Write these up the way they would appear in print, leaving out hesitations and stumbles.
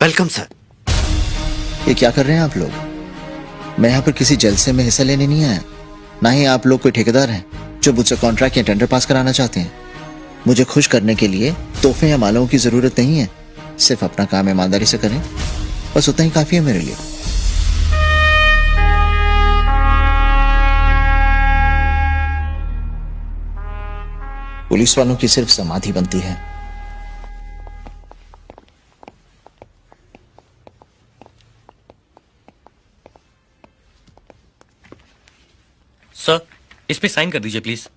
Welcome sir. ये क्या कर रहे हैं आप लोग? मैं यहाँ पर किसी जलसे में हिस्सा लेने नहीं आया। ना ही आप लोग कोई ठेकेदार हैं जो मुझसे कॉन्ट्रैक्ट या टेंडर पास कराना चाहते हैं। मुझे खुश करने के लिए तोहफे या मालाओं की जरूरत नहीं है। सिर्फ अपना काम ईमानदारी से करें, बस उतना ही काफी है मेरे लिए। पुलिस वालों की सिर्फ समाधि बनती है। सर, इस पे साइन कर दीजिए please.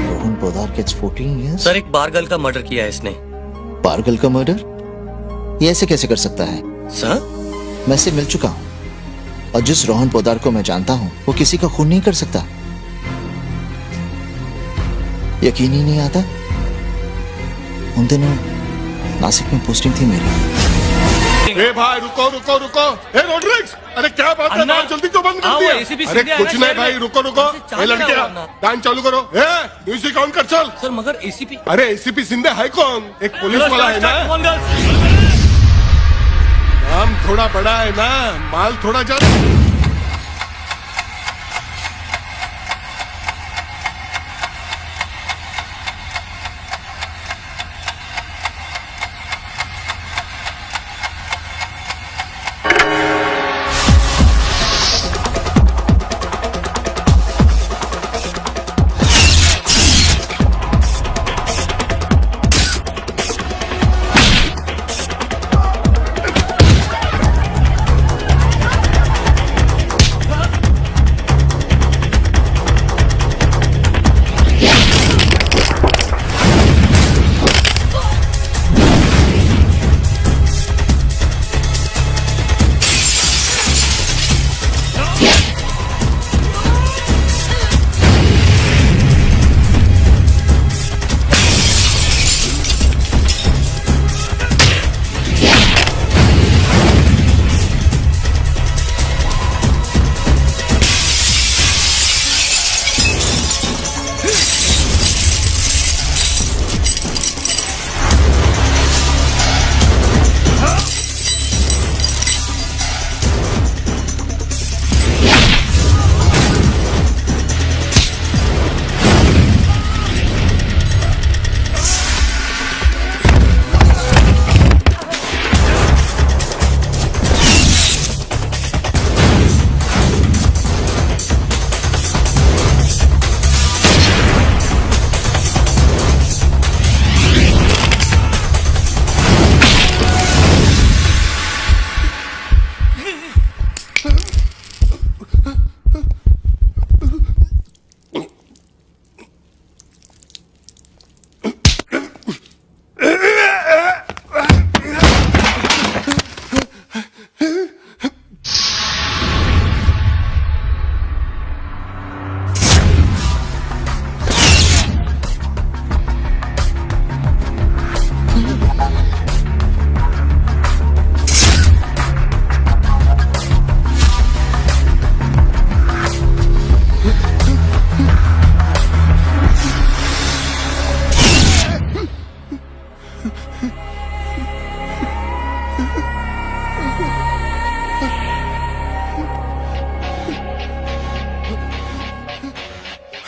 Rohan Poddar gets 14 years? Sir, एक बार गर्ल का मर्डर किया है इसने। पारगल का मर्डर? ये ऐसे कैसे कर सकता है? सर, मैं इससे मिल चुका हूं और जिस रोहन पोदार को मैं जानता हूं वो किसी का खून नहीं कर सकता। यकीन ही नहीं आता। उन दिनों नासिक में पोस्टिंग थी मेरी। ए भाई रुको रुको रुको। ए रोड्रिक्स, अरे क्या बात है? अन्ना, जल्दी तो बंद कर आओ, दिया। ACP अरे सीधे कुछ आना नहीं शहर भाई, में। रुको रुको। चाल ए रहा लड़किया, है अन्ना। डांस चालू करो। ए म्यूजिक ऑन कर चल। सर मगर एसीपी। अरे एसीपी सिंधे है कौन? एक पुलिस वाला है ना। नाम थोड़ा बड़ा है ना, माल थोड़ा ज्यादा।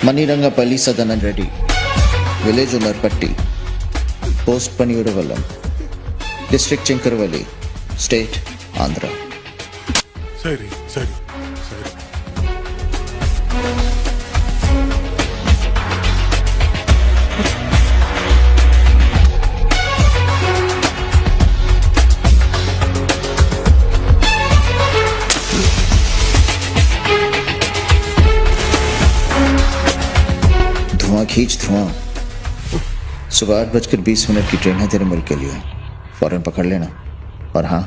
Manirangappally, Sadanan Reddy, Village Ularpatti, Post Paniyudavallam, District Chinkarvalli, State Andhra. सही सही सही। धुआं खींच धुआं। सुबह 8:20 की ट्रेन है तेरे मुल्क के लिए, फौरन पकड़ लेना। और हाँ,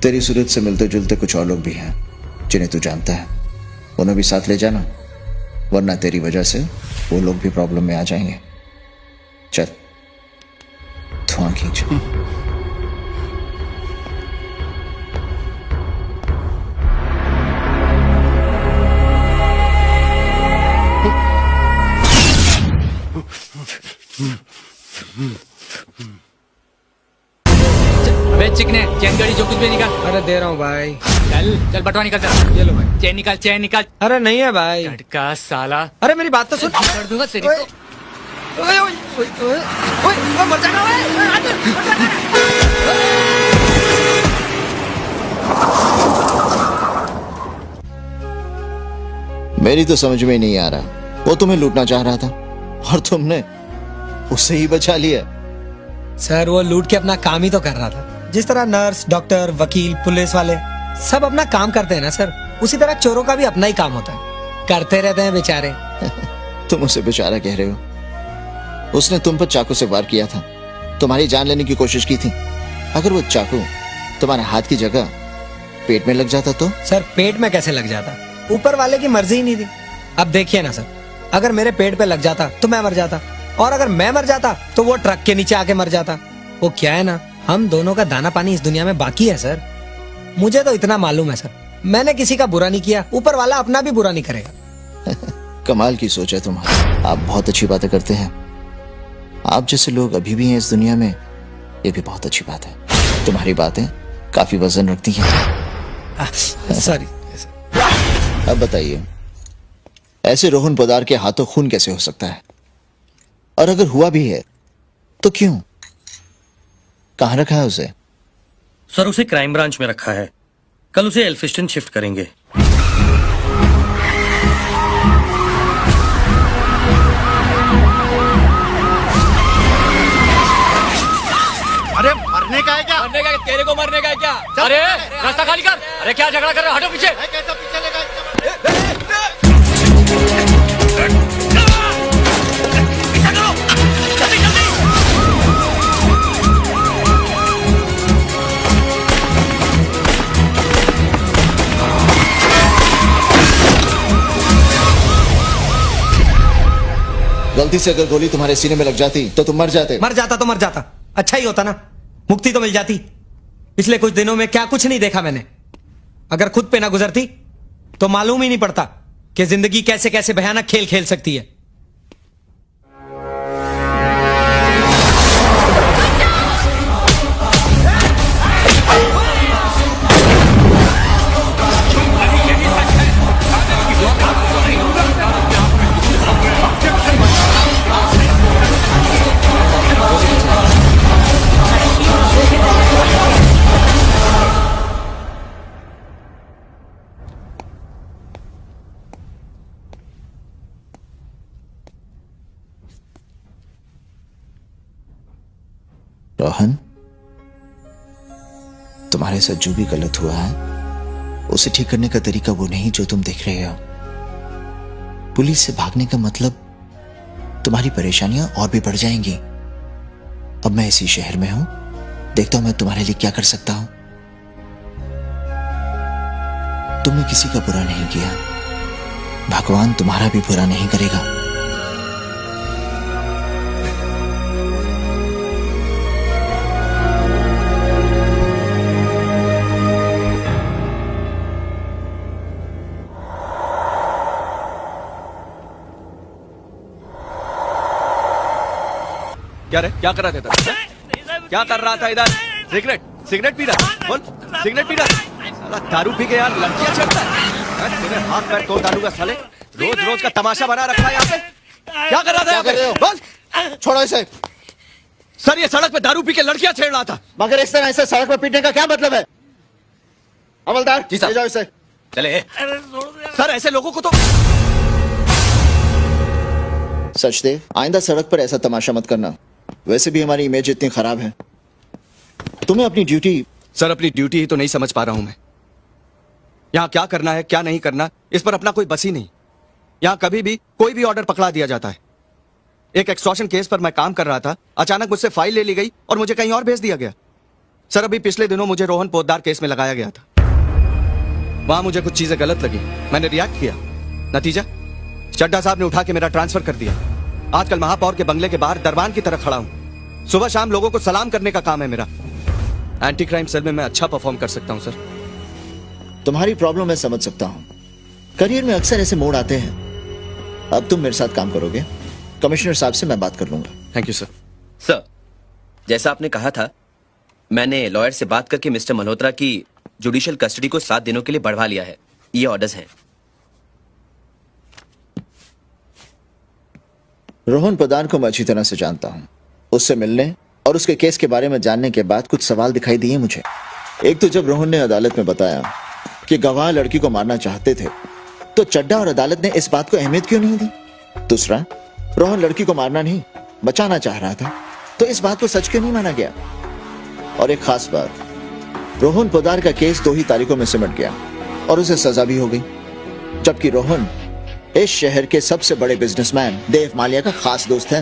तेरी सूरत से मिलते जुलते कुछ और लोग भी हैं जिन्हें तू जानता है, उन्हें भी साथ ले जाना, वरना तेरी वजह से वो लोग भी प्रॉब्लम में आ जाएंगे। चल धुआं खींच। अबे चिकने चैन गाड़ी जो कुछ भी निकाल। अरे दे रहा हूँ भाई। चल चल बटवा निकाल जरा। ये लो भाई। चैन निकाल चैन निकाल। अरे नहीं है भाई। झटका साला। अरे मेरी बात तो सुन। कर दूंगा तेरी ओए, तो। ओए, ओए, ओए, ओए, ओए, ओए, मर जाना ओए, ओए, हाथ में, मर जाना। मेरी तो समझ में नहीं आ रहा, वो तुम्हें लूटना चाह रहा था और तुमने उससे ही बचा लिया। सर वो लूट के अपना काम ही तो कर रहा था। जिस तरह नर्स, डॉक्टर, वकील, पुलिस वाले सब अपना काम करते हैं ना सर, उसी तरह चोरों का भी अपना ही काम होता है, करते रहते हैं बेचारे। तुम उसे बेचारा कह रहे हो? उसने तुम पर चाकू से वार किया था, तुम्हारी जान लेने की कोशिश की थी। अगर वो चाकू तुम्हारे हाथ की जगह पेट में लग जाता तो? सर पेट में कैसे लग जाता, ऊपर वाले की मर्जी ही नहीं थी। अब देखिए ना सर, अगर मेरे पेट पे लग जाता तो मैं मर जाता, और अगर मैं मर जाता तो वो ट्रक के नीचे आके मर जाता। वो क्या है ना, हम दोनों का दाना पानी इस दुनिया में बाकी है सर। मुझे तो इतना मालूम है सर, मैंने किसी का बुरा नहीं किया, ऊपर वाला अपना भी बुरा नहीं करेगा। कमाल की सोच है तुम्हारी, आप बहुत अच्छी बातें करते हैं। आप जैसे लोग अभी भी हैं इस दुनिया में, ये भी बहुत अच्छी बात है। तुम्हारी बातें काफी वजन रखती हैं। सॉरी। अब बताइए, ऐसे रोहन पोदार के हाथों खून कैसे हो सकता है? और अगर हुआ भी है तो क्यों? कहां रखा है उसे? सर उसे क्राइम ब्रांच में रखा है, कल उसे एल्फिस्टन शिफ्ट करेंगे। अरे मरने का है क्या? मरने का तेरे को मरने का है क्या? अरे रास्ता खाली कर। अरे क्या झगड़ा कर रहे हो, हटो पीछे। कैसा पीछे लगा? गलती से अगर गोली तुम्हारे सीने में लग जाती तो तुम मर जाते। मर जाता तो मर जाता, अच्छा ही होता ना, मुक्ति तो मिल जाती। पिछले कुछ दिनों में क्या कुछ नहीं देखा मैंने। अगर खुद पे ना गुजरती तो मालूम ही नहीं पड़ता कि जिंदगी कैसे कैसे भयानक खेल खेल सकती है। रोहन, तुम्हारे साथ जो भी गलत हुआ है उसे ठीक करने का तरीका वो नहीं जो तुम देख रहे हो। पुलिस से भागने का मतलब तुम्हारी परेशानियां और भी बढ़ जाएंगी। अब मैं इसी शहर में हूं, देखता हूं मैं तुम्हारे लिए क्या कर सकता हूं। तुमने किसी का बुरा नहीं किया, भगवान तुम्हारा भी बुरा नहीं करेगा। क्या रे, क्या कर रहा था इधर? क्या कर रहा था इधर? सिगरेट सिगरेट पी रहा? बोल, सिगरेट पी रहा? साला दारू पी के यार लड़कियां चढ़ता है। तेरे हाथ पैर तोड़ डालूंगा साले। रोज रोज का तमाशा बना रखा है यहाँ पे। क्या कर रहा था यहाँ पे? बोल। छोड़ो इसे। सर ये सड़क पे दारू पी के लड़कियां छेड़ रहा था। मगर इस तरह से सड़क पर पीटने का क्या मतलब है? अमलदार जी साहब। ले जाओ इसे। चले। सर ऐसे लोगों को तो सच दे, आइंदा सड़क पर ऐसा तमाशा मत करना। वैसे भी हमारी इमेज इतनी खराब है। तुम्हें अपनी ड्यूटी। सर अपनी ड्यूटी ही तो नहीं समझ पा रहा हूं मैं। यहाँ क्या करना है क्या नहीं करना इस पर अपना कोई बस ही नहीं। यहाँ कभी भी कोई भी ऑर्डर पकड़ा दिया जाता है। एक एक्सटॉर्शन केस पर मैं काम कर रहा था, अचानक मुझसे फाइल ले ली गई और मुझे कहीं और भेज दिया गया। सर अभी पिछले दिनों मुझे रोहन पोद्दार केस में लगाया गया था। वहां मुझे कुछ चीजें गलत लगी, मैंने रिएक्ट किया। नतीजा चड्ढा साहब ने उठा के मेरा ट्रांसफर कर दिया। आजकल महापौर के बंगले के बाहर दरबान की तरह खड़ा हूं। सुबह शाम लोगों को सलाम करने का काम है मेरा। एंटी क्राइम सेल में मैं अच्छा परफॉर्म कर सकता हूं सर। तुम्हारी प्रॉब्लम मैं समझ सकता हूं। करियर में अक्सर ऐसे मोड़ आते हैं। अब तुम मेरे साथ काम करोगे, कमिश्नर साहब से मैं बात कर लूंगा। Thank you sir. सर, जैसा आपने कहा था, मैंने लॉयर से बात करके मिस्टर मल्होत्रा की जुडिशियल कस्टडी को 7 दिनों के लिए बढ़वा लिया है। ये ऑर्डर्स हैं। रोहन प्रधान को मैं अच्छी तरह से जानता हूं। उससे मिलने और उसके केस के बारे में जानने के बाद कुछ सवाल दिखाई दिए मुझे। एक तो जब रोहन ने अदालत में बताया कि गवाह लड़की को मारना चाहते थे, तो चड्डा और अदालत ने इस बात को अहमियत क्यों नहीं दी? दूसरा, रोहन लड़की को मारना नहीं बचाना चाह रहा था, तो इस बात को सच क्यों नहीं माना गया? और एक खास बात, रोहन पोदार का केस 2 ही तारीखों में सिमट गया और उसे सजा भी हो गई, जबकि रोहन इस शहर के सबसे बड़े बिजनेसमैन देव मालिया का खास दोस्त है।